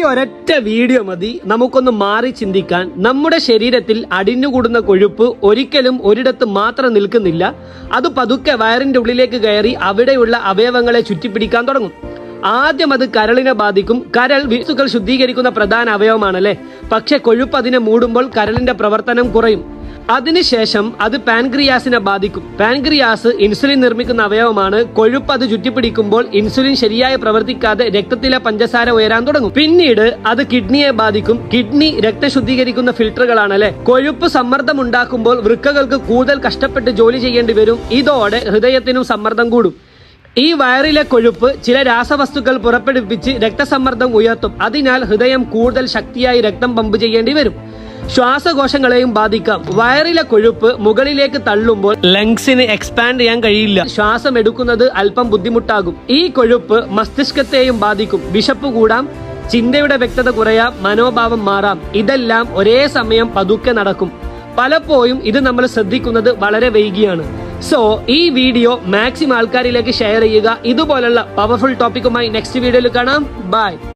ഒരൊറ്റ വീഡിയോ മതി നമുക്കൊന്ന് മാറി ചിന്തിക്കാൻ. നമ്മുടെ ശരീരത്തിൽ അടിഞ്ഞുകൂടുന്ന കൊഴുപ്പ് ഒരിക്കലും ഒരിടത്ത് മാത്രം നിൽക്കുന്നില്ല. അത് പതുക്കെ വയറിന്റെ ഉള്ളിലേക്ക് കയറി അവിടെയുള്ള അവയവങ്ങളെ ചുറ്റിപ്പിടിക്കാൻ തുടങ്ങും. ആദ്യം അത് കരളിനെ ബാധിക്കും. കരൾ വസ്തുക്കൾ ശുദ്ധീകരിക്കുന്ന പ്രധാന അവയവമാണല്ലേ. പക്ഷെ കൊഴുപ്പ് അതിനെ മൂടുമ്പോൾ കരളിന്റെ പ്രവർത്തനം കുറയും. അതിനുശേഷം അത് പാൻക്രിയാസിനെ ബാധിക്കും. പാൻക്രിയാസ് ഇൻസുലിൻ നിർമ്മിക്കുന്ന അവയവമാണ്. കൊഴുപ്പ് അത് ചുറ്റിപ്പിടിക്കുമ്പോൾ ഇൻസുലിൻ ശരിയായി പ്രവർത്തിക്കാതെ രക്തത്തിലെ പഞ്ചസാര ഉയരാൻ തുടങ്ങും. പിന്നീട് അത് കിഡ്നിയെ ബാധിക്കും. കിഡ്നി രക്തം ശുദ്ധീകരിക്കുന്ന ഫിൽട്ടറുകളാണല്ലേ. കൊഴുപ്പ് സമ്മർദ്ദം ഉണ്ടാക്കുമ്പോൾ വൃക്കകൾക്ക് കൂടുതൽ കഷ്ടപ്പെട്ട് ജോലി ചെയ്യേണ്ടി വരും. ഇതോടെ ഹൃദയത്തിനും സമ്മർദ്ദം കൂടും. ഈ വയറിലെ കൊഴുപ്പ് ചില രാസവസ്തുക്കൾ പുറപ്പെടുവിപ്പിച്ച് രക്തസമ്മർദ്ദം ഉയർത്തും. അതിനാൽ ഹൃദയം കൂടുതൽ ശക്തിയായി രക്തം പമ്പ് ചെയ്യേണ്ടി വരും. ശ്വാസകോശങ്ങളെയും ബാധിക്കാം. വയറിലെ കൊഴുപ്പ് മുകളിലേക്ക് തള്ളുമ്പോൾ ലങ്സിന് എക്സ്പാൻഡ് ചെയ്യാൻ കഴിയില്ല. ശ്വാസം എടുക്കുന്നത് അല്പം ബുദ്ധിമുട്ടാകും. ഈ കൊഴുപ്പ് മസ്തിഷ്കത്തെയും ബാധിക്കും. വിശപ്പ് കൂടാം, ചിന്തയുടെ വ്യക്തത കുറയാം, മനോഭാവം മാറാം. ഇതെല്ലാം ഒരേ സമയം പതുക്കെ നടക്കും. പലപ്പോഴും ഇത് നമ്മൾ ശ്രദ്ധിക്കുന്നത് വളരെ വൈകിയാണ്. സോ ഈ വീഡിയോ മാക്സിമം ആൾക്കാരിലേക്ക് ഷെയർ ചെയ്യുക. ഇതുപോലുള്ള പവർഫുൾ ടോപ്പിക്കുമായി നെക്സ്റ്റ് വീഡിയോയിൽ കാണാം. ബൈ.